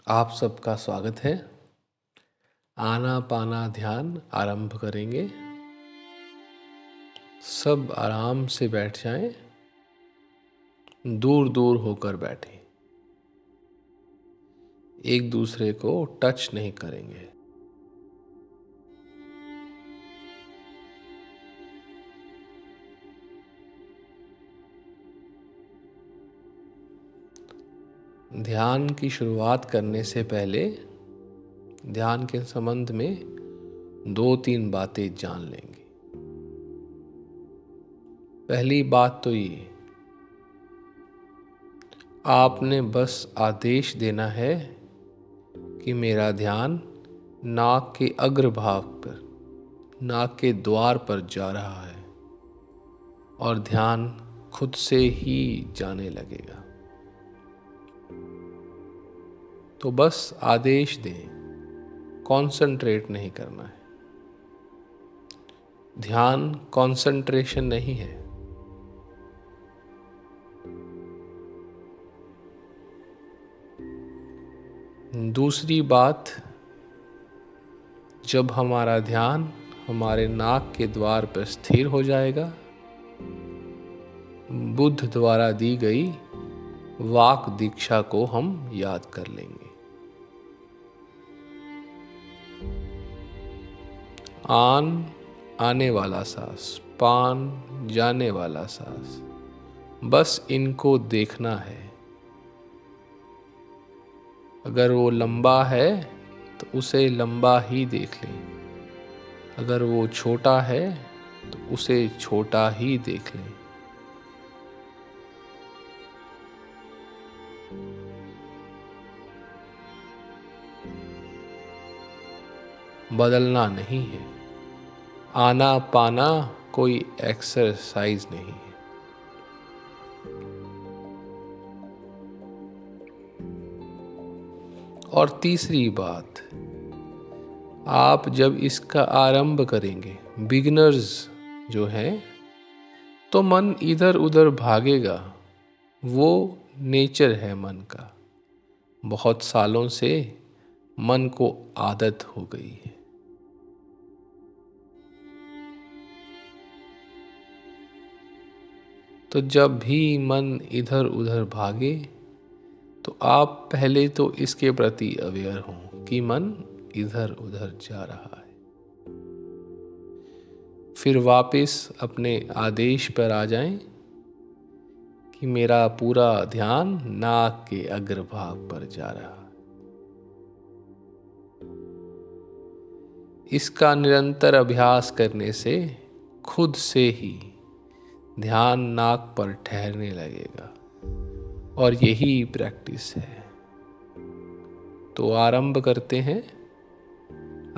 आप सबका स्वागत है। आनापाना ध्यान आरंभ करेंगे। सब आराम से बैठ जाएं, दूर दूर होकर बैठें। एक दूसरे को टच नहीं करेंगे। ध्यान की शुरुआत करने से पहले ध्यान के संबंध में 2-3 बातें जान लेंगे। पहली बात तो ये, आपने बस आदेश देना है कि मेरा ध्यान नाक के अग्रभाग पर, नाक के द्वार पर जा रहा है और ध्यान खुद से ही जाने लगेगा। तो बस आदेश दें, कंसंट्रेट नहीं करना है। ध्यान कंसंट्रेशन नहीं है। दूसरी बात, जब हमारा ध्यान हमारे नाक के द्वार पर स्थिर हो जाएगा, बुद्ध द्वारा दी गई वाक दीक्षा को हम याद कर लेंगे। आन आने वाला सांस, पान जाने वाला सांस, बस इनको देखना है। अगर वो लंबा है तो उसे लंबा ही देख लें। अगर वो छोटा है तो उसे छोटा ही देख लें। बदलना नहीं है। आना पाना कोई एक्सरसाइज नहीं है। और तीसरी बात, आप जब इसका आरंभ करेंगे, बिगिनर्स जो हैं, तो मन इधर उधर भागेगा। वो नेचर है मन का। बहुत सालों से मन को आदत हो गई है। तो जब भी मन इधर उधर भागे तो आप पहले तो इसके प्रति अवेयर हों कि मन इधर उधर जा रहा है। फिर वापस अपने आदेश पर आ जाएं कि मेरा पूरा ध्यान नाक के अग्रभाग पर जा रहा है। इसका निरंतर अभ्यास करने से खुद से ही ध्यान नाक पर ठहरने लगेगा और यही प्रैक्टिस है। तो आरंभ करते हैं।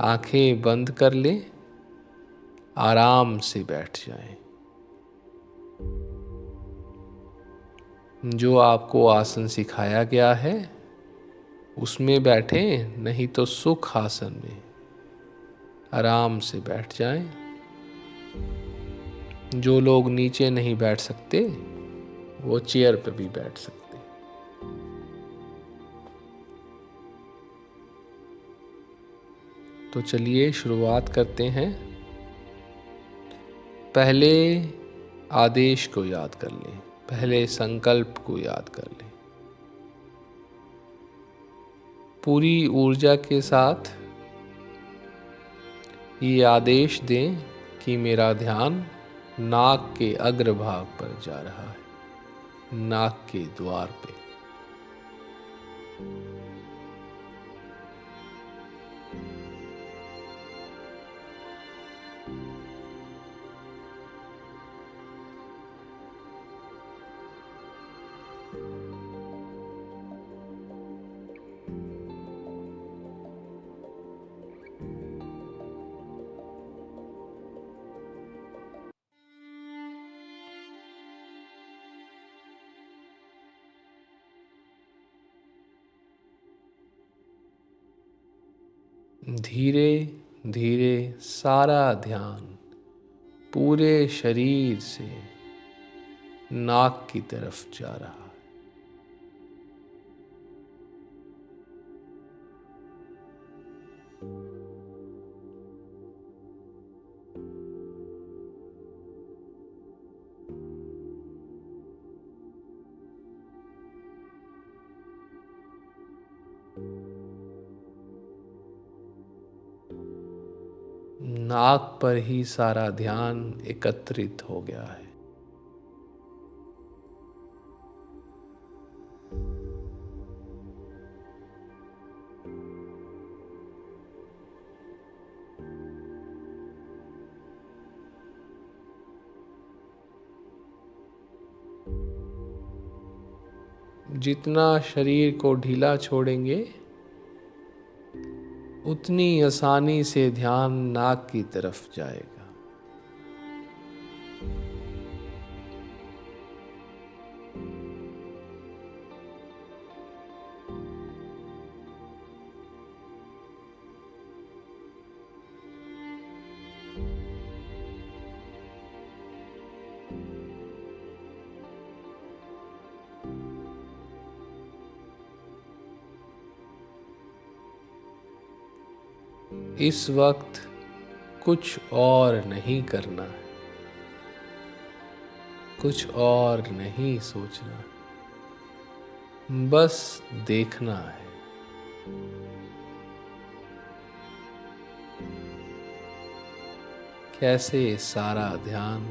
आंखें बंद कर लें, आराम से बैठ जाएं। जो आपको आसन सिखाया गया है उसमें बैठें, नहीं तो सुख आसन में आराम से बैठ जाएं। जो लोग नीचे नहीं बैठ सकते वो चेयर पर भी बैठ सकते। तो चलिए शुरुआत करते हैं। पहले आदेश को याद कर लें, पहले संकल्प को याद कर लें। पूरी ऊर्जा के साथ ये आदेश दें कि मेरा ध्यान नाक के अग्रभाग पर जा रहा है, नाक के द्वार पे। धीरे धीरे सारा ध्यान पूरे शरीर से नाक की तरफ जा रहा है। नाक पर ही सारा ध्यान एकत्रित हो गया है। जितना शरीर को ढीला छोड़ेंगे, उतनी आसानी से ध्यान नाक की तरफ जाएगा। इस वक्त कुछ और नहीं करना है, कुछ और नहीं सोचना, बस देखना है। कैसे सारा ध्यान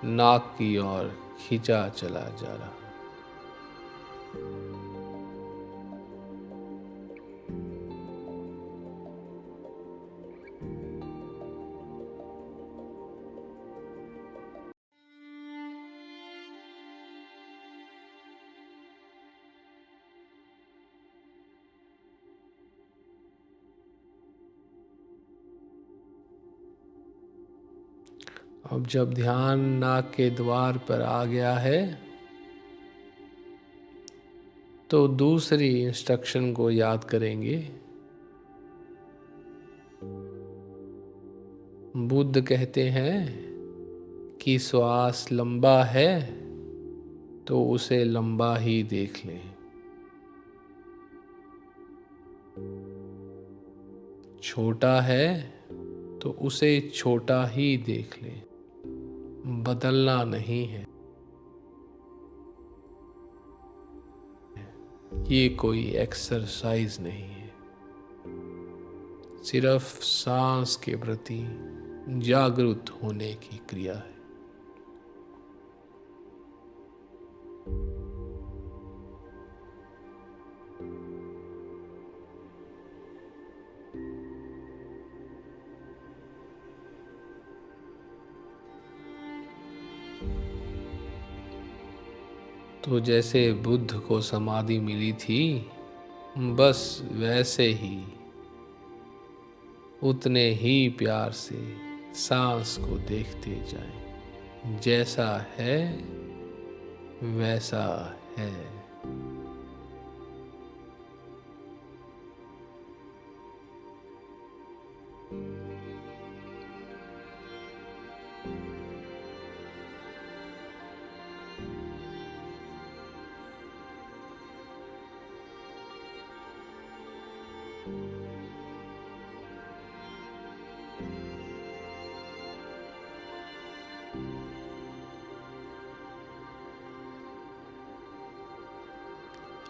नाक की ओर खींचा चला जा रहा। अब जब ध्यान नाक के द्वार पर आ गया है, तो दूसरी इंस्ट्रक्शन को याद करेंगे। बुद्ध कहते हैं कि श्वास लंबा है तो उसे लंबा ही देख लें, छोटा है तो उसे छोटा ही देख लें, बदलना नहीं है। ये कोई एक्सरसाइज नहीं है, सिर्फ सांस के प्रति जागरूक होने की क्रिया है। तो जैसे बुद्ध को समाधि मिली थी, बस वैसे ही, उतने ही प्यार से सांस को देखते जाएं। जैसा है वैसा है।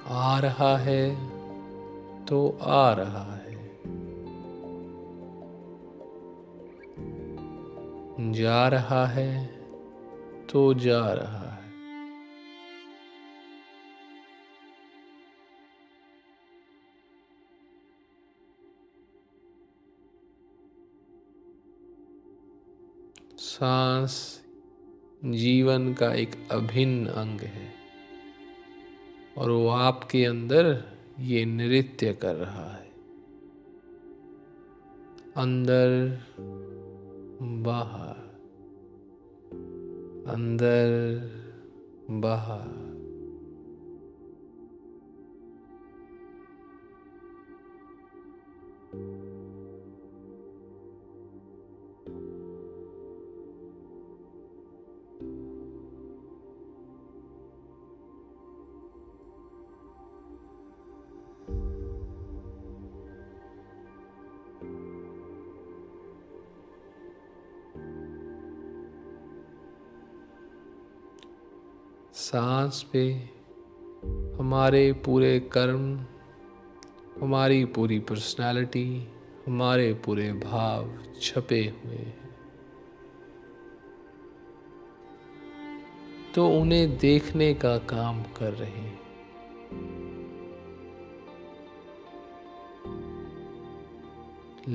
आ रहा है तो आ रहा है, जा रहा है तो जा रहा है। सांस जीवन का एक अभिन्न अंग है और वो आपके अंदर ये नृत्य कर रहा है। अंदर बाहर, अंदर बाहर। सांस पे हमारे पूरे कर्म, हमारी पूरी पर्सनालिटी, हमारे पूरे भाव छपे हुए हैं। तो उन्हें देखने का काम कर रहे हैं।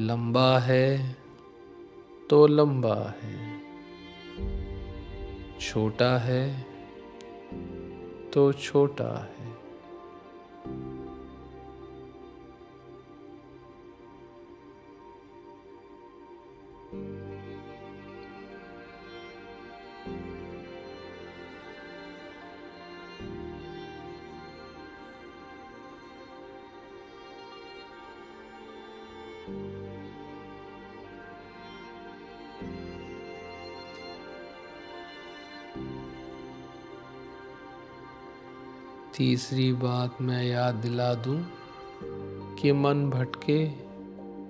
लंबा है तो लंबा है, छोटा है तो छोटा है। तीसरी बात मैं याद दिला दूं कि मन भटके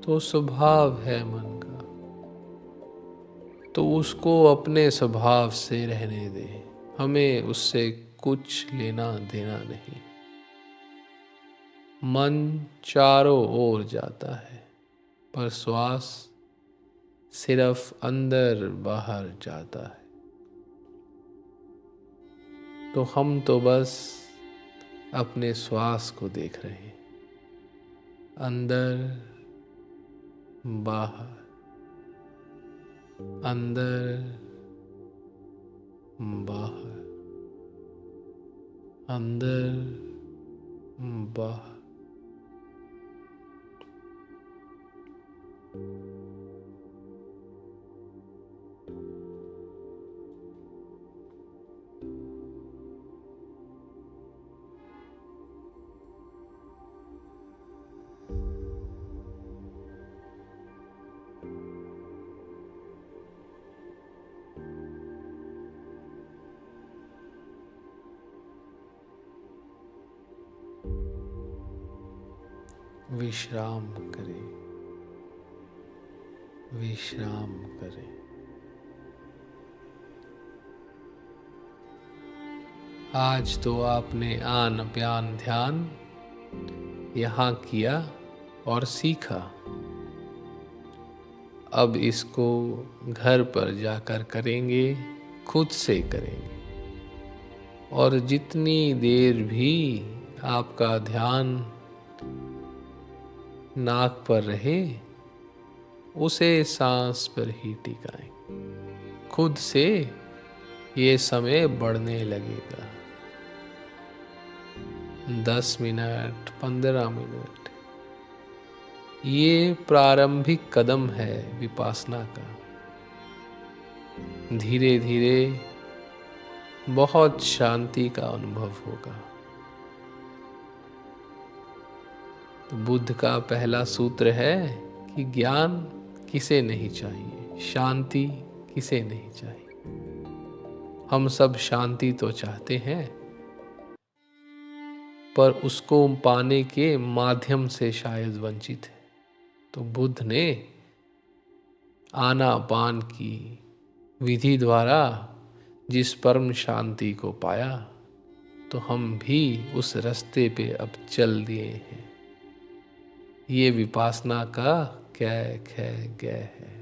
तो स्वभाव है मन का, तो उसको अपने स्वभाव से रहने दे। हमें उससे कुछ लेना देना नहीं। मन चारों ओर जाता है, पर श्वास सिर्फ अंदर बाहर जाता है। तो हम तो बस अपने श्वास को देख रहे हैं, अंदर बाहर, अंदर बाहर, अंदर बाहर। विश्राम करें, विश्राम करें। आज तो आपने आन प्यान ध्यान यहाँ किया और सीखा। अब इसको घर पर जाकर करेंगे, खुद से करेंगे। और जितनी देर भी आपका ध्यान नाक पर रहे, उसे सांस पर ही टिकाएं। खुद से ये समय बढ़ने लगेगा। 10 मिनट, 15 मिनट, ये प्रारंभिक कदम है विपासना का। धीरे धीरे बहुत शांति का अनुभव होगा। तो बुद्ध का पहला सूत्र है कि ज्ञान किसे नहीं चाहिए, शांति किसे नहीं चाहिए। हम सब शांति तो चाहते हैं, पर उसको पाने के माध्यम से शायद वंचित है। तो बुद्ध ने आनापान की विधि द्वारा जिस परम शांति को पाया, तो हम भी उस रास्ते पे अब चल दिए हैं। ये विपासना का कैक है, गय है।